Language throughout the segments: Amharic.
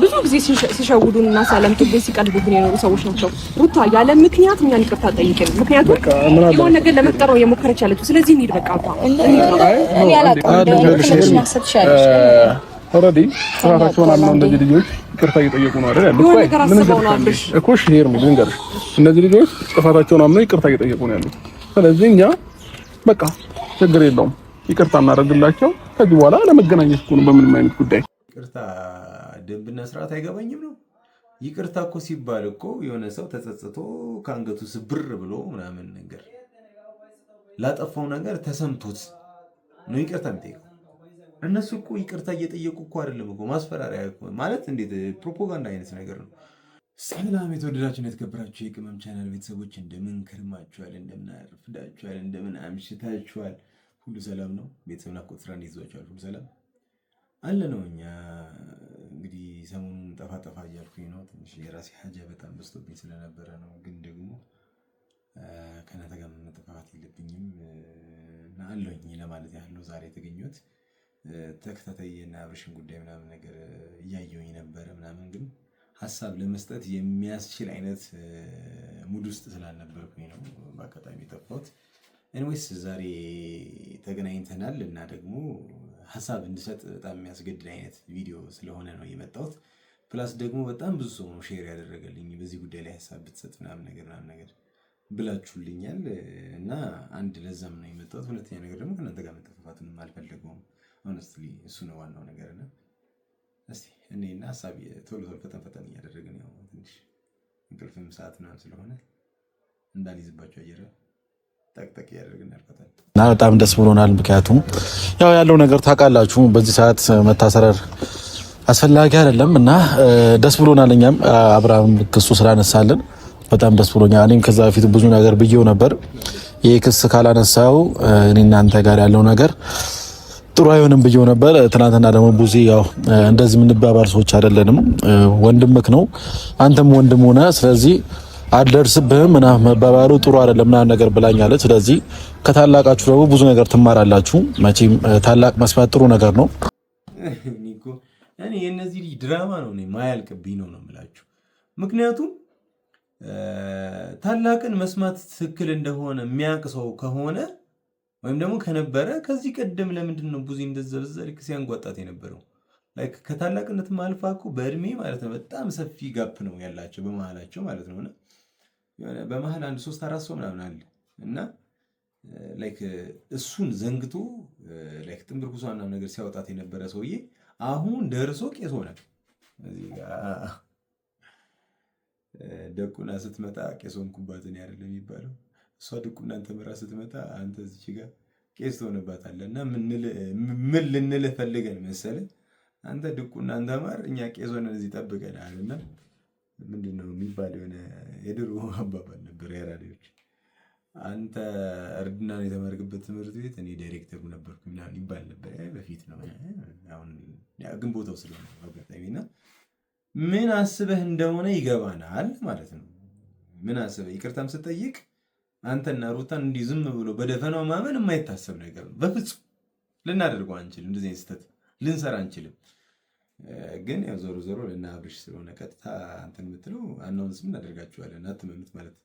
ብዙ ጊዜ ሲሸውዱንና ሲያለምጡብን ሲቀልዱብን የኖሩ ሰዎች ናቸው። ሩታ ያለ ምክንያት እኛን ይቅርታ ጠይቅን። ምክንያቱም የሆነ ነገር ለመፍጠር ነው የሞከረች ያለችው። ስለዚህ እንሂድ በቃ እኔ ኦሬዲ ራሳቸውን አምነው እንደዚህ ልጆች ይቅርታ እየጠየቁ ነው አይደል? እኮ ሼር ነው ልንገርሽ፣ እነዚህ ልጆች ጥፋታቸውን አምነው ይቅርታ እየጠየቁ ነው ያሉት። ስለዚህ እኛ በቃ ችግር የለውም ይቅርታ እናደርግላቸው። ከዚህ በኋላ ለመገናኘት እኮ ነው በምንም አይነት ጉዳይ። ይቅርታ ደንብና ስርዓት አይገባኝም ነው። ይቅርታ እኮ ሲባል እኮ የሆነ ሰው ተጸጽቶ ከአንገቱ ስብር ብሎ ምናምን ነገር ላጠፋው ነገር ተሰምቶት ነው ይቅርታ የሚጠይቀው። እነሱ እኮ ይቅርታ እየጠየቁ እኮ አይደለም እኮ ማስፈራሪያ ማለት እንዴት ፕሮፓጋንዳ አይነት ነገር ነው። ሰላም የተወደዳችሁና የተከበራችሁ የቅመም ቻናል ቤተሰቦች እንደምን ከርማችኋል? እንደምን አረፍዳችኋል? እንደምን አምሽታችኋል? ሁሉ ሰላም ነው? ቤተሰብና እኮ ስራ ይዟችኋል? ሁሉ ሰላም አለ ነው። እኛ እንግዲህ ሰሞኑን ጠፋ እያልኩኝ ነው። ትንሽ የራሴ ሀጃ በጣም በዝቶብኝ ስለነበረ ነው። ግን ደግሞ ከእናንተ ጋር መጠፋፋት የለብኝም እና አለሁኝ ለማለት ያህል ነው ዛሬ የተገኘሁት። ተከታታይ እና አብርሽን ጉዳይ ምናምን ነገር እያየሁኝ ነበረ ምናምን፣ ግን ሀሳብ ለመስጠት የሚያስችል አይነት ሙድ ውስጥ ስላልነበርኩኝ ነው በአጋጣሚ የጠፋሁት። ኤኒዌይስ ዛሬ ተገናኝተናል እና ደግሞ ሀሳብ እንድሰጥ በጣም የሚያስገድድ አይነት ቪዲዮ ስለሆነ ነው የመጣሁት። ፕላስ ደግሞ በጣም ብዙ ሰው ነው ሼር ያደረገልኝ በዚህ ጉዳይ ላይ ሀሳብ ብትሰጥ ምናምን ነገር ብላችሁልኛል እና አንድ ለዛም ነው የመጣሁት። ሁለተኛ ነገር ደግሞ ከእናንተ ጋር መጠፋፋትንም አልፈለገውም። ሆነስትሊ እሱ ነው ዋናው ነገር እና እስቲ እኔና ሀሳብ ቶሎ ፈጠን እያደረግን ያው ትንሽ እንቅልፍም ሰዓት ምናምን ስለሆነ እንዳልይዝባቸው አየረ ጠቅጠቅ እያደረግን ያልፈታል እና በጣም ደስ ብሎናል። ምክንያቱም ያው ያለው ነገር ታውቃላችሁ፣ በዚህ ሰዓት መታሰር አስፈላጊ አይደለም እና ደስ ብሎናል። እኛም አብርሃም ክሱ ስላነሳልን በጣም ደስ ብሎኛል። እኔም ከዛ በፊት ብዙ ነገር ብዬው ነበር። ይሄ ክስ ካላነሳው እኔ እናንተ ጋር ያለው ነገር ጥሩ አይሆንም ብዬው ነበር። ትናንትና ደግሞ ቡዚ ያው እንደዚህ የምንባባል ሰዎች አይደለንም፣ ወንድምክ ነው አንተም ወንድም ሆነ፣ ስለዚህ አልደርስብህም እና መባባሉ ጥሩ አይደለም ምናምን ነገር ብላኛለች። ስለዚህ ከታላቃችሁ ደግሞ ብዙ ነገር ትማራላችሁ። መቼም ታላቅ መስማት ጥሩ ነገር ነው። እኔ የነዚህ ልጅ ድራማ ነው ማያልቅብኝ ነው የምላችሁ። ምክንያቱም ታላቅን መስማት ትክክል እንደሆነ የሚያውቅ ሰው ከሆነ ወይም ደግሞ ከነበረ ከዚህ ቀደም ለምንድን ነው ቡዚ እንደዘበዘ ልክ ሲያንጓጣት የነበረው? ላይክ ከታላቅነትም አልፋ እኮ በእድሜ ማለት ነው በጣም ሰፊ ጋፕ ነው ያላቸው በመሃላቸው ማለት ነው። በመሃል አንድ 3-4 ሰው ምናምን አለ እና ላይክ እሱን ዘንግቶ ላይክ ጥንብርኩሷ ምናምን ነገር ሲያወጣት የነበረ ሰውዬ አሁን ደርሶ ቄስ ሆነ። ደቁና ስትመጣ ቄስ ሆንኩባትን አይደለም የሚባለው። እሷ ድቁናን ተምራ ስትመጣ አንተ እዚች ጋር ቄስ ትሆንባታለህ። እና ምን ልንልህ ፈልገን መሰለህ? አንተ ድቁናን ተማር፣ እኛ ቄስ ሆነን እዚህ ጠብቀናል። እና ምንድን ነው የሚባል የሆነ የድሮ አባባል ነበር የአራዳዎች፣ አንተ እርድናን የተማርክበት ትምህርት ቤት እኔ ዳይሬክተሩ ነበርኩ ምናምን ይባል ነበር። በፊት ነው አሁን ግን ቦታው ስለሆነ አጋጣሚ እና ምን አስበህ እንደሆነ ይገባናል ማለት ነው። ምን አስበህ ይቅርታም ስጠይቅ አንተና ሩታን እንዲህ ዝም ብሎ በደፈናው ማመን የማይታሰብ ነገር ነው። በፍጹም ልናደርገው አንችልም። እንደዚህ አይነት ስህተት ልንሰራ አንችልም። ግን ያው ዞሮ ለና አብርሽ ስለሆነ ቀጥታ አንተን የምትለው አናውንስ ምን አደርጋችኋለን አትመኑት ማለት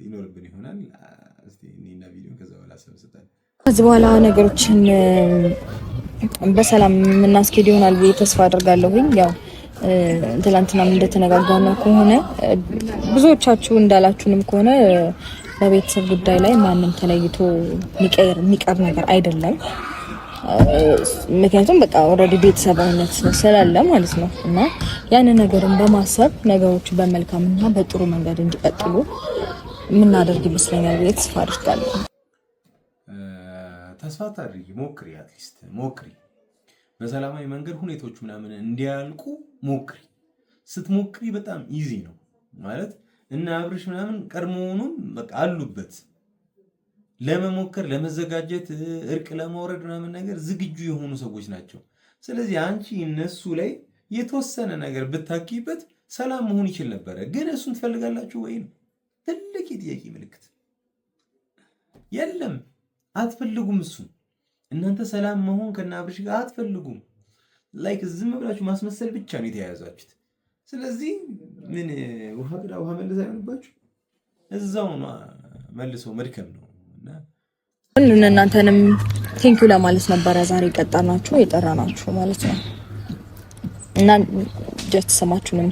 ይኖርብን ይሆናል። እስቲ እኔና ቪዲዮ ከዛ በኋላ ሰምስታል። ከዚህ በኋላ ነገሮችን በሰላም የምናስኬድ ይሆናል ብዬ ተስፋ አደርጋለሁኝ። ያው ትላንትናም እንደተነጋገርነው ከሆነ ብዙዎቻችሁ እንዳላችሁንም ከሆነ በቤተሰብ ጉዳይ ላይ ማንም ተለይቶ የሚቀር ነገር አይደለም። ምክንያቱም በቃ ኦልሬዲ ቤተሰባዊነት ስላለ ማለት ነው እና ያንን ነገርን በማሰብ ነገሮች በመልካምና በጥሩ መንገድ እንዲቀጥሉ የምናደርግ ይመስለኛል ብዬ ተስፋ አድርጋለሁ። ተስፋ ታድርጊ፣ ሞክሪ፣ አትሊስት ሞክሪ። በሰላማዊ መንገድ ሁኔታዎች ምናምን እንዲያልቁ ሞክሪ። ስትሞክሪ በጣም ኢዚ ነው ማለት እና አብርሽ ምናምን ቀድሞውኑም በቃ አሉበት ለመሞከር ለመዘጋጀት እርቅ ለማውረድ ምናምን ነገር ዝግጁ የሆኑ ሰዎች ናቸው። ስለዚህ አንቺ እነሱ ላይ የተወሰነ ነገር ብታኪበት ሰላም መሆን ይችል ነበረ። ግን እሱን ትፈልጋላችሁ ወይ ነው ትልቅ የጥያቄ ምልክት። የለም አትፈልጉም። እሱን እናንተ ሰላም መሆን ከና አብርሽ ጋር አትፈልጉም። ላይክ ዝም ብላችሁ ማስመሰል ብቻ ነው የተያያዛችሁት። ስለዚህ ምን ውሃ ቅዳ ውሃ መልስ አይሆንባችሁ፣ እዛው ነው መልሶ መድከም ነው። እና እናንተንም ቴንኪው ለማለት ነበረ ዛሬ ቀጣናችሁ የጠራናችሁ ማለት ነው። እና ጀስት ሰማችሁንም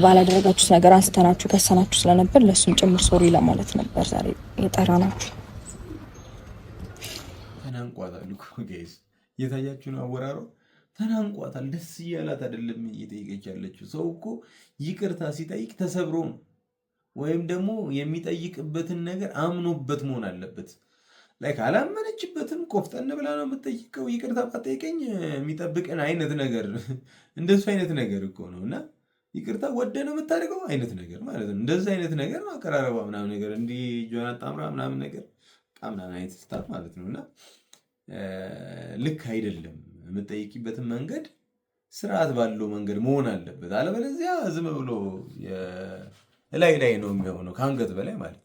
ባላደረጋችሁት ነገር አንስተናችሁ ከሰናችሁ ስለነበር ለሱም ጭምር ሶሪ ለማለት ነበር ዛሬ የጠራናችሁ። ተናንቋታል እኮ ጋይስ፣ እየታያችሁ ነው አወራሯ። ተናንቋታል። ደስ እያላት አይደለም እየጠየቀች ያለችው። ሰው እኮ ይቅርታ ሲጠይቅ ተሰብሮ ነው፣ ወይም ደግሞ የሚጠይቅበትን ነገር አምኖበት መሆን አለበት። ላይክ አላመነችበትም፣ ቆፍጠን ብላ ነው የምትጠይቀው። ይቅርታ ባጠይቀኝ የሚጠብቀን አይነት ነገር እንደሱ አይነት ነገር እኮ ነው። እና ይቅርታ ወደ ነው የምታደርገው አይነት ነገር ማለት ነው። እንደዚህ አይነት ነገር አቀራረባ ምናምን ነገር እንዲህ ጆና ጣምራ ምናምን ነገር ጣምና አይነት ስታፍ ማለት ነው። እና ልክ አይደለም። የምትጠይቂበትን መንገድ ስርዓት ባለው መንገድ መሆን አለበት። አለበለዚያ ዝም ብሎ ላይ ነው የሚሆነው፣ ከአንገት በላይ ማለት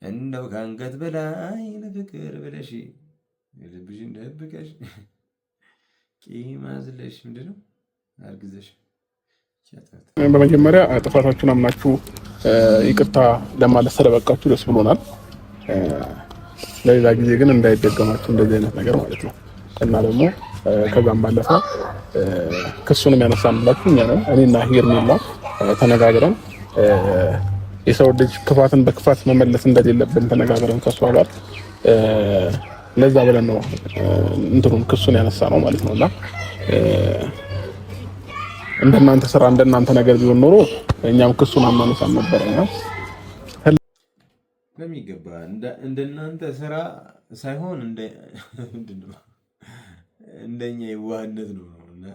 እንደው ከአንገት በላይ ለፍቅር ብለሽ ልብሽን ደብቀሽ ቂም አዝለሽ ምንድነው አርግዘሽ። በመጀመሪያ ጥፋታችሁን አምናችሁ ይቅርታ ለማለት ስለበቃችሁ ደስ ብሎናል። ለሌላ ጊዜ ግን እንዳይደገማችሁ እንደዚህ አይነት ነገር ማለት ነው። እና ደግሞ ከዛም ባለፈ ክሱንም ያነሳንላችሁ እኛ ነን። እኔና ሄርሜላ ተነጋግረን የሰው ልጅ ክፋትን በክፋት መመለስ እንደሌለብን ተነጋግረን ከሷ ጋር ለዛ ብለን ነው እንትሩን ክሱን ያነሳ ነው ማለት ነውና እንደናንተ ስራ እንደናንተ ነገር ቢሆን ኖሮ እኛም ክሱን አናነሳም ነበርና በሚገባ እንደናንተ ስራ ሳይሆን እንደኛ የዋህነት ነውና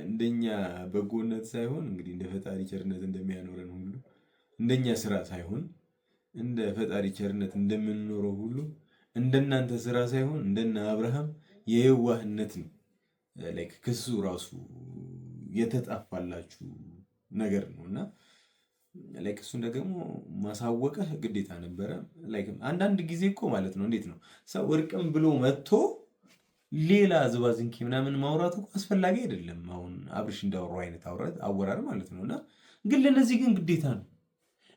እንደኛ በጎነት ሳይሆን እንግዲህ እንደ ፈጣሪ ቸርነት እንደሚያኖረን ሁሉ እንደኛ ስራ ሳይሆን እንደ ፈጣሪ ቸርነት እንደምንኖረው ሁሉ እንደናንተ ስራ ሳይሆን እንደና አብርሃም የዋህነት ነው። ላይክ ክሱ ራሱ የተጣፋላችሁ ነገር ነውና ላይክ እሱን ደግሞ ማሳወቅህ ግዴታ ነበረ። ላይክ አንዳንድ ጊዜ እኮ ማለት ነው እንዴት ነው ሰው እርቅም ብሎ መጥቶ ሌላ ዝባዝንኪ ምናምን ማውራቱ አስፈላጊ አይደለም። አሁን አብርሽ እንዳወራው አይነት አወራር ማለት ነውና ግን ለነዚህ ግን ግዴታ ነው።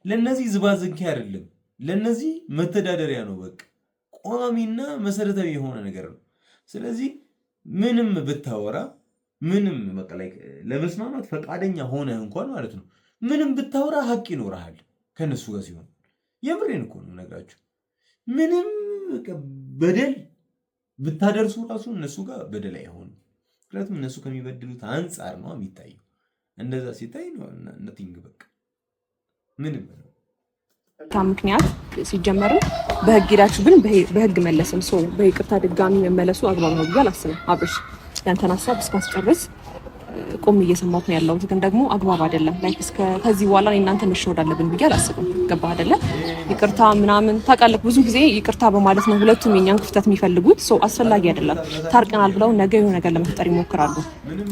ለነዚህ ዝባዝንኪ አይደለም፣ ለነዚህ መተዳደሪያ ነው። በቃ ቋሚና መሰረታዊ የሆነ ነገር ነው። ስለዚህ ምንም ብታወራ ምንም በቃ ላይክ ለመስማማት ፈቃደኛ ሆነ እንኳን ማለት ነው ምንም ብታወራ ሀቅ ይኖርሃል ከነሱ ጋር ሲሆን። የምሬን እኮ ነው ነግራችሁ። ምንም በደል ብታደርሱ ራሱ እነሱ ጋር በደል አይሆንም። ምክንያቱም እነሱ ከሚበድሉት አንጻር ነው የሚታየው። እንደዛ ሲታይ ነው ነቲንግ በቃ ምንም ነው። ምክንያት ሲጀመር በህግ ሄዳችሁ ግን በህግ መለስም ሰው በይቅርታ ድጋሚ መመለሱ አግባብ ነው ብዬ አላስብም። አብርሽ ያንተን ሀሳብ እስካስጨርስ ቆም እየሰማሁት ነው ያለሁት፣ ግን ደግሞ አግባብ አይደለም። ላይክ ከዚህ በኋላ እናንተ መሸወድ አለብን ብዬ አላስብም። ገባህ አይደለ? ይቅርታ ምናምን ታውቃለህ፣ ብዙ ጊዜ ይቅርታ በማለት ነው ሁለቱም የኛን ክፍተት የሚፈልጉት። ሰው አስፈላጊ አይደለም። ታርቀናል ብለው ነገ የሆነ ነገር ለመፍጠር ይሞክራሉ።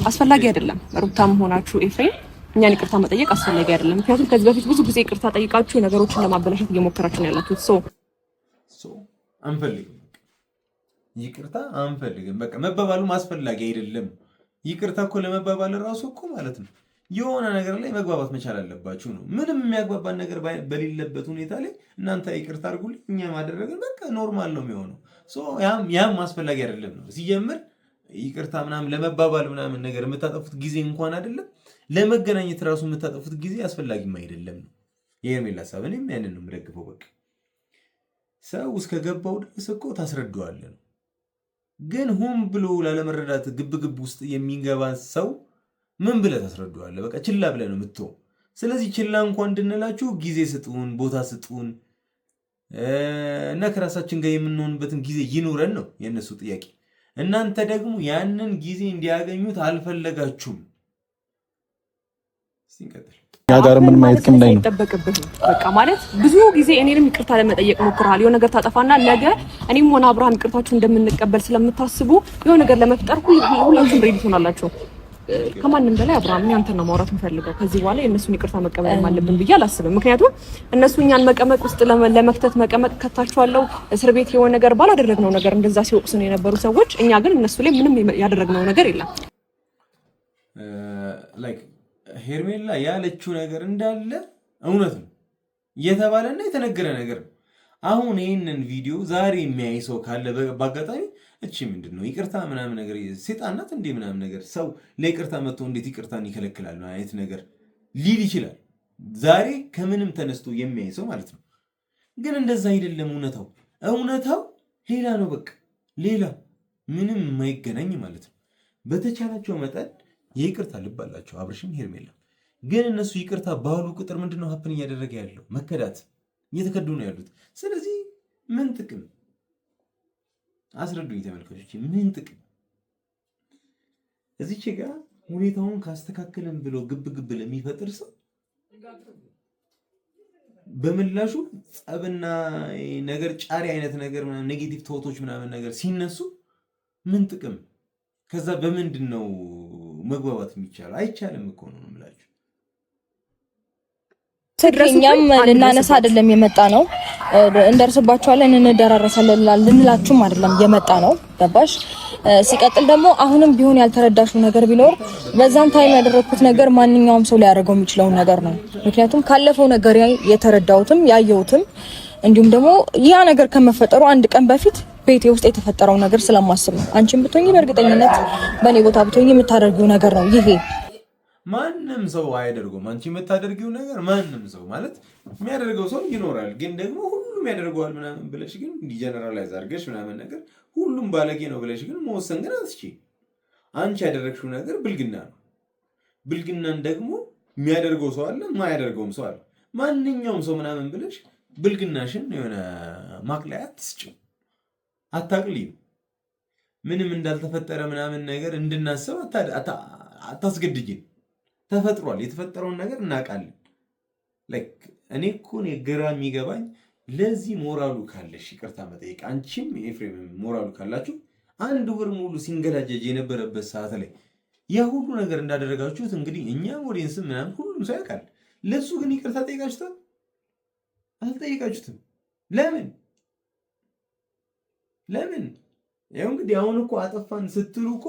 አስፈላጊ አይደለም። ሩታም ሆናችሁ ኤፍሬም እኛን ይቅርታ መጠየቅ አስፈላጊ አይደለም። ምክንያቱም ከዚህ በፊት ብዙ ጊዜ ይቅርታ ጠይቃችሁ ነገሮችን ለማበላሸት እየሞከራችሁ ነው ያላችሁት። አንፈልግም፣ ይቅርታ አንፈልግም። በቃ መባባሉ አስፈላጊ አይደለም። ይቅርታ እኮ ለመባባል ራሱ እኮ ማለት ነው የሆነ ነገር ላይ መግባባት መቻል አለባችሁ ነው። ምንም የሚያግባባን ነገር በሌለበት ሁኔታ ላይ እናንተ ይቅርታ አድርጉልኝ እኛ ማደረግን በቃ ኖርማል ነው የሚሆነው። ያም አስፈላጊ አይደለም ነው ሲጀምር። ይቅርታ ምናምን ለመባባል ምናምን ነገር የምታጠፉት ጊዜ እንኳን አይደለም ለመገናኘት ራሱ የምታጠፉት ጊዜ አስፈላጊም አይደለም ነው የሄርሜላ ሀሳብ። እኔም ያንን ነው የምደግፈው። በቃ ሰው እስከገባው ድረስ እኮ ታስረዳዋለህ ነው። ግን ሁን ብሎ ላለመረዳት ግብግብ ውስጥ የሚገባን ሰው ምን ብለህ ታስረዳዋለህ? በቃ ችላ ብለህ ነው የምትተው። ስለዚህ ችላ እንኳን እንድንላችሁ ጊዜ ስጡን፣ ቦታ ስጡን እና ከራሳችን ጋር የምንሆንበትን ጊዜ ይኑረን ነው የእነሱ ጥያቄ። እናንተ ደግሞ ያንን ጊዜ እንዲያገኙት አልፈለጋችሁም። ሲንቀጥል ያ ጋር ምን ማየት ከምን ላይ ነው ተጠበቅብህ። በቃ ማለት ብዙ ጊዜ እኔንም ይቅርታ ለመጠየቅ ሞክረሃል። የሆነ ነገር ታጠፋና ነገ እኔም ሆነ አብርሃም ይቅርታችሁ እንደምንቀበል ስለምታስቡ የሆነ ነገር ለመፍጠር ሁላችሁም ሬዲ ትሆናላችሁ። ከማንም በላይ አብርሃም ያንተን ነው ማውራት የምፈልገው። ከዚህ በኋላ የእነሱን ይቅርታ መቀበል አለብን ብዬ አላስብም። ምክንያቱም እነሱ እኛን መቀመቅ ውስጥ ለመክተት መቀመቅ ከታችኋለሁ እስር ቤት የሆነ ነገር ባላደረግነው ነገር እንደዛ ሲወቅሱን የነበሩ ሰዎች፣ እኛ ግን እነሱ ላይ ምንም ያደረግነው ነገር የለም። ላይክ ሄርሜላ ያለችው ነገር እንዳለ እውነት ነው የተባለና የተነገረ ነገር ነው። አሁን ይህንን ቪዲዮ ዛሬ የሚያይ ሰው ካለ በአጋጣሚ እቺ ምንድን ነው ይቅርታ ምናምን ነገር ሴጣን ናት እንዴ ምናምን ነገር ሰው ለይቅርታ መጥቶ እንዴት ይቅርታን ይከለክላል አይነት ነገር ሊል ይችላል። ዛሬ ከምንም ተነስቶ የሚያይ ሰው ማለት ነው። ግን እንደዛ አይደለም። እውነታው ሌላ ነው። በቃ ሌላ ምንም የማይገናኝ ማለት ነው። በተቻላቸው መጠን የይቅርታ ልብ አላቸው አብርሽም ሄርሜላ። ግን እነሱ ይቅርታ ባሉ ቁጥር ምንድነው ሀፕን እያደረገ ያለው? መከዳት፣ እየተከዱ ነው ያሉት። ስለዚህ ምን ጥቅም አስረዱኝ ተመልካቾች፣ ምን ጥቅም? እዚች ጋር ሁኔታውን ካስተካከለን ብሎ ግብ ለሚፈጥር ሰው በምላሹ ጸብና ነገር ጫሪ አይነት ነገር ኔጌቲቭ ቶቶች ምናምን ነገር ሲነሱ ምን ጥቅም? ከዛ በምንድን ነው መግባባት የሚቻለው? አይቻልም እኮ ነው የምላችሁ። እኛም ልናነሳ አይደለም የመጣ ነው፣ እንደርስባችኋለን፣ እንደራረሳለን ልንላችሁም አይደለም የመጣ ነው። ገባሽ? ሲቀጥል ደግሞ አሁንም ቢሆን ያልተረዳሽው ነገር ቢኖር በዛን ታይም ያደረኩት ነገር ማንኛውም ሰው ሊያደርገው የሚችለው ነገር ነው። ምክንያቱም ካለፈው ነገር የተረዳሁትም ያየሁትም እንዲሁም ደግሞ ያ ነገር ከመፈጠሩ አንድ ቀን በፊት ቤቴ ውስጥ የተፈጠረው ነገር ስለማስብ ነው። አንቺም ብትሆኚ በእርግጠኝነት በእኔ ቦታ ብትሆኚ የምታደርጊው ነገር ነው ይሄ። ማንም ሰው አያደርገውም። አንቺ የምታደርጊው ነገር ማንም ሰው ማለት የሚያደርገው ሰው ይኖራል። ግን ደግሞ ሁሉም ያደርገዋል ምናምን ብለሽ ግን ጀነራላይዝ አድርገሽ ምናምን ነገር ሁሉም ባለጌ ነው ብለሽ ግን መወሰን ግን አትችይም። አንቺ ያደረግሽው ነገር ብልግና ነው። ብልግናን ደግሞ የሚያደርገው ሰው አለ፣ የማያደርገውም ሰው አለ። ማንኛውም ሰው ምናምን ብለሽ ብልግናሽን የሆነ ማቅለያ አትስጪው፣ አታቅልዩ። ምንም እንዳልተፈጠረ ምናምን ነገር እንድናስብ አታስገድጅን። ተፈጥሯል። የተፈጠረውን ነገር እናውቃለን። እኔ እኮ ግራ የሚገባኝ ለዚህ ሞራሉ ካለሽ ይቅርታ መጠየቅ፣ አንቺም ኤፍሬም ሞራሉ ካላችሁ አንድ ወር ሙሉ ሲንገላጀጅ የነበረበት ሰዓት ላይ ያ ሁሉ ነገር እንዳደረጋችሁት እንግዲህ እኛም ኦዲየንስም ምናምን ሁሉም ሰው ያውቃል። ለሱ ግን ይቅርታ ጠይቃችሁታል? አልጠይቃችሁትም። ለምን? ያው እንግዲህ አሁን እኮ አጠፋን ስትሉ እኮ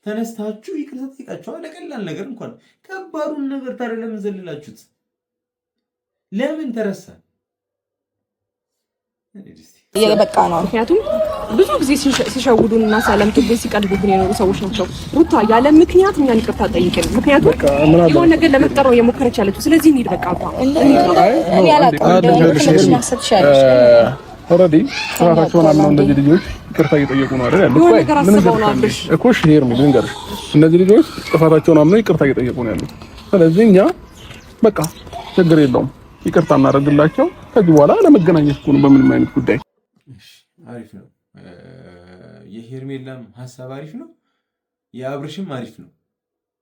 ተነስታችሁ ይቅርታ ጠይቃችኋል። ለቀላል ነገር እንኳን ከባዱን ነገር ታዲያ ለምን ዘለላችሁት? ለምን ተረሳ? የበቃ ነው። ምክንያቱም ብዙ ጊዜ ሲሸውዱን እና ሲያለምቱብን ሲቀልዱብን የኖሩ ሰዎች ናቸው። ሩታ ያለ ምክንያት እኛን ይቅርታ ጠይቅን። ምክንያቱም የሆነ ነገር ለመፍጠር ነው የሞከረች ያለችው። ስለዚህ እንሂድ በቃ እኔ አላውቅም ኦልሬዲ ጥፋታቸውን አምነው እንደዚህ ልጆች ይቅርታ እየጠየቁ ነው አይደል? እኮ ሼር ነው ልንገርሽ፣ እነዚህ ልጆች ጥፋታቸውን አምነው ይቅርታ እየጠየቁ ነው ያሉት። ስለዚህ እኛ በቃ ችግር የለውም ይቅርታ እናደርግላቸው። ከዚህ በኋላ ለመገናኘት እኮ ነው በምንም አይነት ጉዳይ። አሪፍ ነው። የሄርሜላም ሀሳብ አሪፍ ነው፣ የአብርሽም አሪፍ ነው።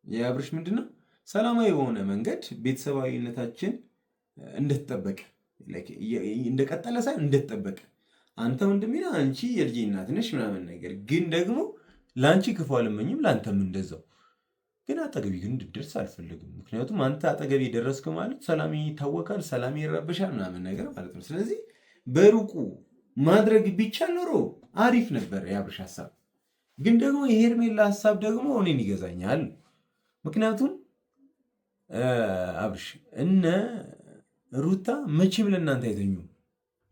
የአብርሽ ምንድነው ሰላማዊ በሆነ መንገድ ቤተሰባዊነታችን እንደተጠበቀ እንደቀጠለ ሳይሆን እንደተጠበቀ፣ አንተ ወንድሜና አንቺ የልጄ እናት ነሽ ምናምን ነገር ግን ደግሞ ለአንቺ ክፉ አልመኝም፣ ለአንተም እንደዛው። ግን አጠገቢ ግን እንድትደርስ አልፈልግም። ምክንያቱም አንተ አጠገቢ ደረስክ ማለት ሰላም ይታወካል፣ ሰላም ይረበሻል ምናምን ነገር ማለት ነው። ስለዚህ በሩቁ ማድረግ ቢቻል ኖሮ አሪፍ ነበር የአብርሽ ሀሳብ። ግን ደግሞ የሄርሜላ ሀሳብ ደግሞ እኔን ይገዛኛል። ምክንያቱም አብርሽ እነ ሩታ መቼም ለእናንተ አይተኙም።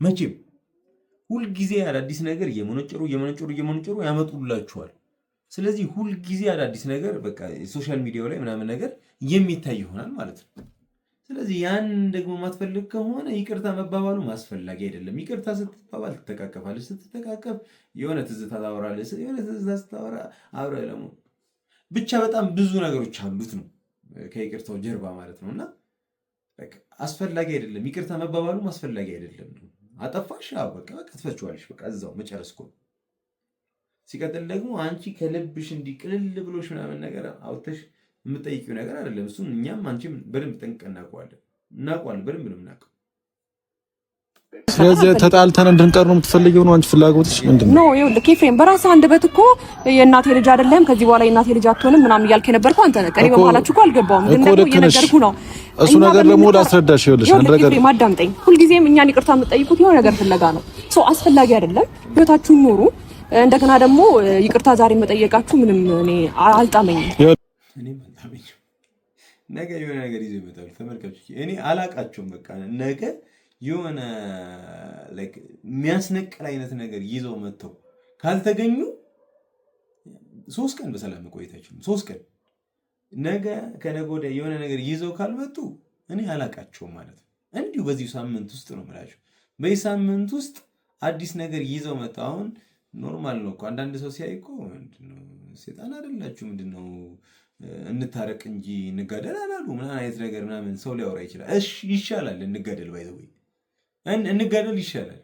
መቼም ሁልጊዜ አዳዲስ ነገር እየመነጨሩ ያመጡላችኋል። ስለዚህ ሁልጊዜ አዳዲስ ነገር በቃ ሶሻል ሚዲያው ላይ ምናምን ነገር የሚታይ ይሆናል ማለት ነው። ስለዚህ ያን ደግሞ ማትፈልግ ከሆነ ይቅርታ መባባሉ ማስፈላጊ አይደለም። ይቅርታ ስትባባል ትተቃቀፋለች፣ ስትተቃቀፍ የሆነ ትዝታ ታወራለች፣ የሆነ ትዝታ ስታወራ አብረህ ለመሆን ብቻ በጣም ብዙ ነገሮች አሉት ነው ከይቅርታው ጀርባ ማለት ነው። እና አስፈላጊ አይደለም ይቅርታ መባባሉ አስፈላጊ አይደለም። አጠፋሽ በቃ ትፈችዋለሽ፣ በቃ እዛው መጨረስ እኮ። ሲቀጥል ደግሞ አንቺ ከልብሽ እንዲቅልል ብሎሽ ምናምን ነገር አውጥተሽ የምጠይቂው ነገር አይደለም። እሱም እኛም አንቺም በደንብ ጠንቅቀን እናውቀዋለን፣ በደንብ ነው የምናውቀው። ስለዚህ ተጣልተን እንድንቀር ነው የምትፈልጊው? ነው አንቺ ፍላጎትሽ ምንድነው? ኖ ይኸውልህ ኤፍሬም በራስህ አንደበት እኮ የእናቴ ልጅ አይደለም ከዚህ በኋላ የእናቴ ልጅ አትሆንም ምናምን እያልክ የነበርከው አንተ ነህ። እኔ በመሀላችሁ እኮ አልገባሁም፣ ግን ደግሞ እየነገርኩህ ነው። እሱ ነገር ደግሞ ላስረዳሽ። ይኸውልሽ አንድ ነገር ማዳምጠኝ። ሁልጊዜም እኛን ይቅርታ የምትጠይቁት የሆነ ነገር ፍለጋ ነው። ሶ አስፈላጊ አይደለም። ህይወታችሁን ኑሩ። እንደገና ደግሞ ይቅርታ ዛሬ መጠየቃችሁ ምንም እኔ አልጣመኝም። ነገ የሆነ ነገር ይዘው ይመጣሉ ተመልካቾች። እኔ አላቃቸውም። በቃ ነገ የሆነ ላይክ የሚያስነቅል አይነት ነገር ይዘው መጥተው ካልተገኙ 3 ቀን በሰላም መቆየት አይችሉም። 3 ቀን ነገ ከነገ ወዲያ የሆነ ነገር ይዘው ካልመጡ እኔ አላቃቸውም ማለት ነው። እንዲሁ በዚህ ሳምንት ውስጥ ነው የምላቸው። በዚህ ሳምንት ውስጥ አዲስ ነገር ይዘው መጥተው አሁን ኖርማል ነው እኮ አንዳንድ ሰው ሲያይ እኮ ምንድነው ሴጣን አይደላችሁ ምንድነው እንታረቅ እንጂ እንጋደል አላሉ ምናምን አይነት ነገር ምናምን ሰው ሊያወራ ይችላል። እሺ ይሻላል እንጋደል ባይዘው እንጋደል ይሻላል።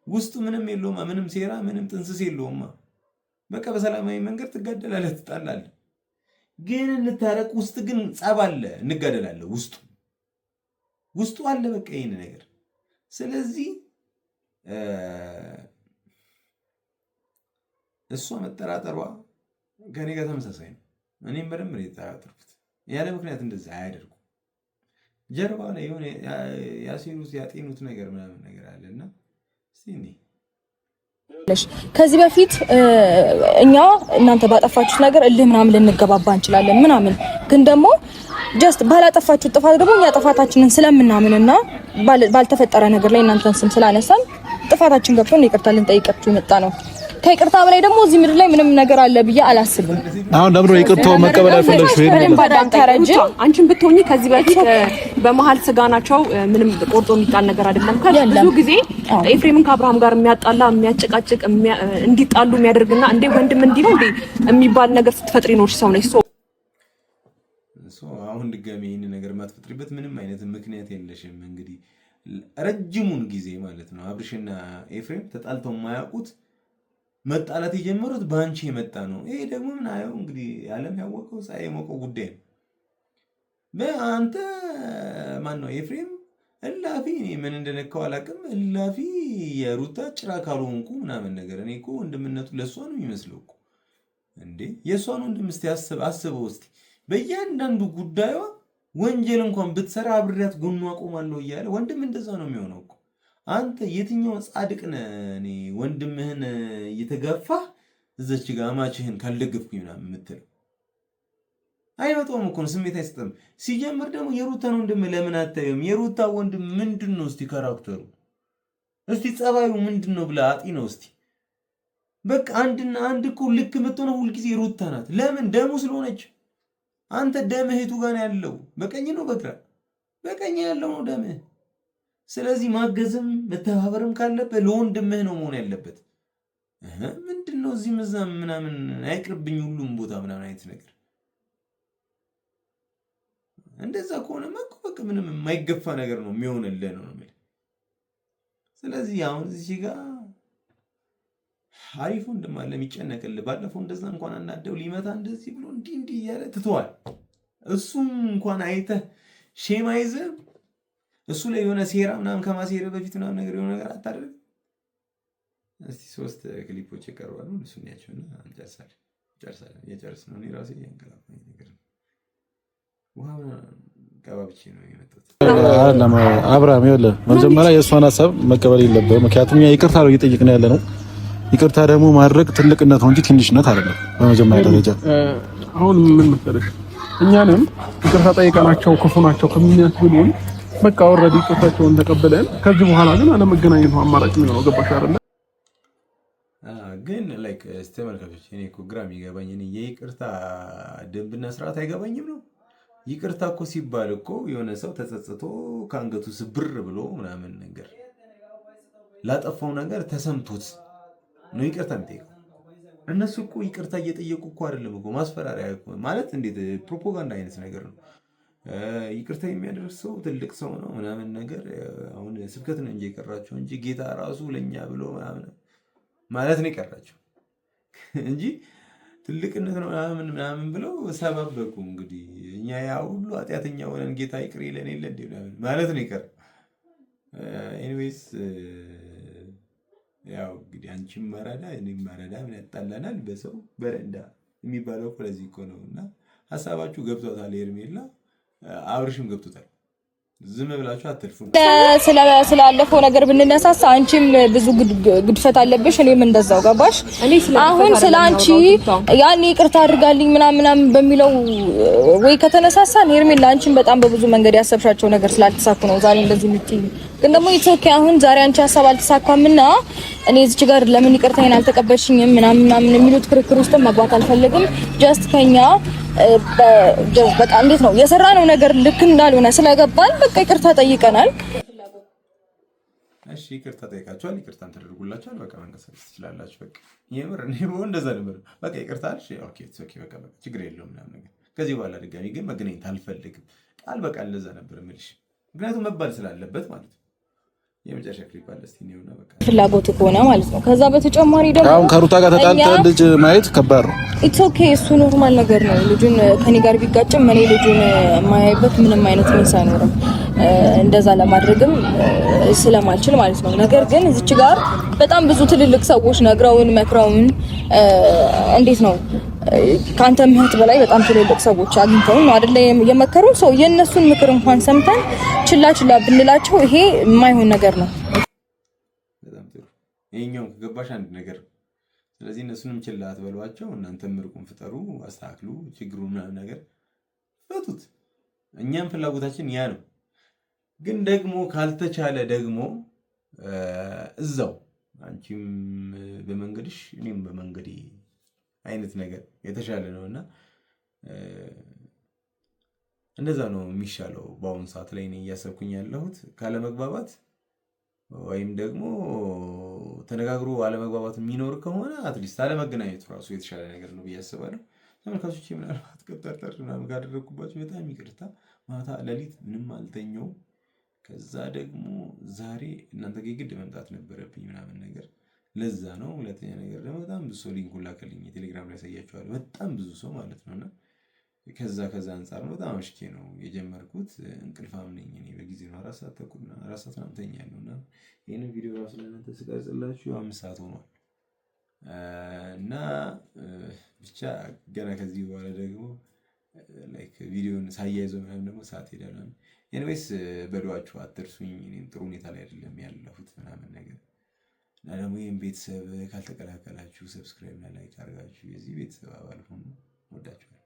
ውስጡ ምንም የለውማ፣ ምንም ሴራ ምንም ጥንስስ የለውማ። በቃ በሰላማዊ መንገድ ትጋደላለህ፣ ትጣላለህ። ግን እንታረቅ ውስጥ ግን ጸብ አለ፣ እንጋደላለን ውስጡ አለ በቃ ይሄን ነገር። ስለዚህ እሷ መጠራጠሯ ከኔ ጋር ተመሳሳይ ነው። እኔም በደንብ ነው የተጠራጠርኩት። ያለ ምክንያት እንደዛ አያደርጉ ጀርባ ላይ የሆነ ያሲኑት ያጤኑት ነገር ምናምን ነገር አለና እስቲ ከዚህ በፊት እኛ እናንተ ባጠፋችሁት ነገር እልህ ምናምን ልንገባባ እንችላለን ምናምን፣ ግን ደግሞ ጀስት ባላጠፋችሁት ጥፋት ደግሞ እኛ ጥፋታችንን ስለምናምንና ባልተፈጠረ ነገር ላይ እናንተን ስም ስላነሳን ጥፋታችን ገብቶን ይቅርታ ልንጠይቃችሁ የመጣ ነው። ከይቅርታ በላይ ደግሞ እዚህ ምድር ላይ ምንም ነገር አለ ብዬ አላስብም። አሁን ለምን ይቅርታው መቀበል አይፈልግሽ? አንቺን ብትሆኚ ከዚህ በፊት በመሀል ስጋ ናቸው ምንም ቆርጦ የሚጣል ነገር አይደለም። ብዙ ጊዜ ኤፍሬምን ከአብርሃም ጋር የሚያጣላ የሚያጨቃጭቅ እንዲጣሉ የሚያደርግና እንዴ ወንድም እንዲህ ነው እንዴ የሚባል ነገር ስትፈጥሪ ነው ሰው ነሽ። አሁን ድጋሜ ይህን ነገር ማትፈጥሪበት ምንም አይነት ምክንያት የለሽም። እንግዲህ ረጅሙን ጊዜ ማለት ነው አብርሽና ኤፍሬም ተጣልተው የማያውቁት መጣላት የጀመሩት በአንቺ የመጣ ነው። ይሄ ደግሞ ምን አየው እንግዲህ ዓለም ያወቀው ፀሐይ የሞቀው ጉዳይ ነው። በአንተ ማን ነው ኤፍሬም እላፊ እኔ ምን እንደነካው አላውቅም። እላፊ የሩታ ጭራ ካልሆንኩ ምናምን ነገር እኔ እኮ ወንድምነቱ ለእሷ ነው የሚመስለው እኮ እንዴ። የእሷን ወንድም እስቲ አስበው እስቲ በእያንዳንዱ ጉዳዩዋ ወንጀል እንኳን ብትሰራ አብሬያት ጎኗ ቆማለሁ እያለ ወንድም እንደዛ ነው የሚሆነው እኮ። አንተ የትኛው ጻድቅ ነህ? እኔ ወንድምህን እየተጋፋህ እዛች ጋር አማችህን ካልደገፍኩኝ ምናምን የምትለው አይመጣውም እኮ ነው። ስሜት አይሰጥም። ሲጀምር ደግሞ የሩታን ወንድም ለምን አታየውም? የሩታ ወንድም ምንድን ነው እስቲ ካራክተሩ እስቲ ጸባዩ ምንድን ነው ብለህ አጢ ነው እስቲ። በቃ አንድና አንድ እኮ ልክ የምትሆነው ሁልጊዜ ሩታ ናት። ለምን? ደሙ ስለሆነች። አንተ ደምህ የቱ ጋር ነው ያለው? በቀኝ ነው በግራ? በቀኝ ያለው ነው ደምህ። ስለዚህ ማገዝም መተባበርም ካለበት ለወንድምህ ነው መሆን ያለበት። ምንድነው እዚህ መዛም ምናምን አይቅርብኝ ሁሉም ቦታ ምናምን አይነት ነገር። እንደዛ ከሆነማ እኮ በቃ ምንም የማይገፋ ነገር ነው የሚሆንልህ ነው የሚል። ስለዚህ አሁን እዚህ ጋር አሪፍ ወንድም አለ የሚጨነቅልህ። ባለፈው እንደዛ እንኳን አናደው ሊመታ እንደዚህ ብሎ እንዲህ እያለ ትተዋል። እሱም እንኳን አይተህ ሼም አይዘህ እሱ ላይ የሆነ ሴራ ምናምን ከማሴር በፊት ምናምን ነገር የሆነ ነገር አታደርግ። እስቲ 3 ክሊፖች ይቀርባሉ እሱን ያቸውና እንጨርሳለን። የጨርስነው እኔ ራሴ ያንቀላፋኝ ነገር ውሃ ቀባብቼ ነው የመጣሁት። አብርሃም ይኸውልህ መጀመሪያ የእሷን ሀሳብ መቀበል የለብህም። ምክንያቱም ይቅርታ ነው እየጠየቅን ያለ ነው። ይቅርታ ደግሞ ማድረግ ትልቅነት ነው እንጂ ትንሽነት አይደለም። በመጀመሪያ ደረጃ አሁን ምን መሰለሽ እኛንም ይቅርታ ጠይቀናቸው ክፉ ናቸው ከሚያስብሉን በቃ ኦልሬዲ ይቅርታቸውን ተቀበለን ከዚህ በኋላ ግን አለመገናኘት ነው አማራጭ የሚሆነው። ገባሽ አይደለ? ግን ላይክ ተመልካቾች እኔ እኮ ግራ የሚገባኝ እኔ የይቅርታ ደንብና ስርዓት አይገባኝም ነው። ይቅርታ እኮ ሲባል እኮ የሆነ ሰው ተጸጽቶ ከአንገቱ ስብር ብሎ ምናምን ነገር ላጠፋው ነገር ተሰምቶት ነው ይቅርታ የሚጠይቀው። እነሱ እኮ ይቅርታ እየጠየቁ እኮ አይደለም እኮ ማስፈራሪያ ማለት እንዴት ፕሮፓጋንዳ አይነት ነገር ነው። ይቅርታ የሚያደርግ ሰው ትልቅ ሰው ነው ምናምን ነገር። አሁን ስብከት ነው እንጂ የቀራቸው እንጂ ጌታ ራሱ ለኛ ብሎ ምናምን ማለት ነው የቀራቸው እንጂ ትልቅነት ነው ምናምን ብለው ሰበበኩ። እንግዲህ እኛ ያ ሁሉ ኃጢአተኛ ሆነን ጌታ ይቅር ይለን የለ እንዴ ማለት ነው ይቀር ኤኒዌይስ ያው እንግዲህ አንቺም መረዳ እኔም መረዳ ምን ያጣላናል በሰው በረንዳ የሚባለው እኮ ለዚህ እኮ ነው። እና ሀሳባችሁ ገብቶታል፣ ሄርሜላ አብርሽም ገብቶታል። ዝም ብላችሁ አትልፉ። ስላለፈው ነገር ብንነሳሳ አንቺም ብዙ ግድፈት አለብሽ፣ እኔም እንደዛው ገባሽ። አሁን ስለ አንቺ ያኔ ይቅርታ አድርጋልኝ ምናምን በሚለው ወይ ከተነሳሳን ሄርሜላ አንቺም በጣም በብዙ መንገድ ያሰብሻቸው ነገር ስላልተሳኩ ነው ዛሬ እንደዚህ የምትይኝ። ግን ደግሞ ኢትዮኬ አሁን ዛሬ አንቺ ሀሳብ አልተሳካምና እኔ እዚህ ጋር ለምን ይቅርታዬን አልተቀበልሽኝም ምናምን የሚሉት ክርክር ውስጥ መግባት አልፈልግም። ጀስት ከኛ በቃ እንዴት ነው የሰራነው ነገር ልክ እንዳልሆነ ስለገባን በቃ ይቅርታ ጠይቀናል። እሺ ይቅርታ ጠይቃችኋል፣ ይቅርታን ተደርጉላችኋል። በቃ መንቀሳቀስ ትችላላችሁ። በቃ የምር ነው እንደዛ ነበር። በቃ ይቅርታ አልሽ፣ ኦኬ ኦኬ፣ በቃ ችግር የለውም ምናምን ነገር። ከዚህ በኋላ ድጋሚ ግን መገናኘት አልፈልግም። ቃል በቃል እንደዛ ነበር የምልሽ፣ ምክንያቱም መባል ስላለበት ማለት ነው። የመጨረሻ ክሊፕ አለ እስቲ ነውና በቃ ፍላጎት ከሆነ ማለት ነው። ከዛ በተጨማሪ ደግሞ አሁን ከሩታ ጋር ተጣልተን ልጅ ማየት ከባድ ነው። ኢትስ ኦኬ፣ እሱ ኖርማል ነገር ነው። ልጁን ከኔ ጋር ቢጋጭም እኔ ልጁን የማያይበት ምንም አይነት ሚንስ አይኖርም። እንደዛ ለማድረግም ስለማልችል ማለት ነው። ነገር ግን እዚች ጋር በጣም ብዙ ትልልቅ ሰዎች ነግረውን መክረውን እንዴት ነው ካንተ ምህት በላይ በጣም ትልልቅ ሰዎች አግኝተው ነው አይደለ የመከሩን። ሰው የነሱን ምክር እንኳን ሰምተን ችላ ብንላቸው ይሄ የማይሆን ነገር ነው። በጣም ጥሩ። ይሄኛው ከገባሽ አንድ ነገር። ስለዚህ እነሱንም ችላ አትበሏቸው። እናንተም ምርቁን ፍጠሩ፣ አስተካክሉ፣ ችግሩን ምናምን ነገር ፈቱት። እኛም ፍላጎታችን ያ ነው። ግን ደግሞ ካልተቻለ ደግሞ እዛው አንቺም በመንገድሽ እኔም በመንገዴ አይነት ነገር የተሻለ ነውና እንደዛ ነው የሚሻለው። በአሁኑ ሰዓት ላይ እኔ እያሰብኩኝ ያለሁት ካለመግባባት ወይም ደግሞ ተነጋግሮ አለመግባባት የሚኖር ከሆነ አትሊስት አለመገናኘቱ ራሱ የተሻለ ነገር ነው ብዬ አስባለሁ። ተመልካቾች ምናልባት ቀጠርጠር ምናምን ካደረግኩባቸው በጣም ይቅርታ። ማታ ሌሊት ምንም አልተኛውም። ከዛ ደግሞ ዛሬ እናንተ ጋር ግድ መምጣት ነበረብኝ ምናምን ነገር ለዛ ነው። ሁለተኛ ነገር ደግሞ በጣም ብዙ ሰው ሊንኩን ላከልኝ ቴሌግራም ላይ ያሳያችኋለሁ። በጣም ብዙ ሰው ማለት ነውና ከዛ አንጻር ነው በጣም አሽኬ ነው የጀመርኩት። እንቅልፋም ነኝ እኔ በጊዜ ነው 4 ሰዓት ተኩል 4 ሰዓት ምናምን ተኛለሁና ይሄንን ቪዲዮ ራሱ ለእናንተ ስቀርጽላችሁ 5 ሰዓት ሆኗል። እና ብቻ ገና ከዚህ በኋላ ደግሞ ላይክ ቪዲዮን ሳያይዘው ምናምን ደግሞ ሰዓት ሄዳል። ኤኒዌይስ በዱዓችሁ አትርሱኝ። እኔም ጥሩ ሁኔታ ላይ አይደለም ያለሁት ምናምን ነገር እና ደግሞ ይህን ቤተሰብ ካልተቀላቀላችሁ ሰብስክራይብ እና ላይክ አድርጋችሁ የዚህ ቤተሰብ አባል ሆኑ። ወዳችኋል።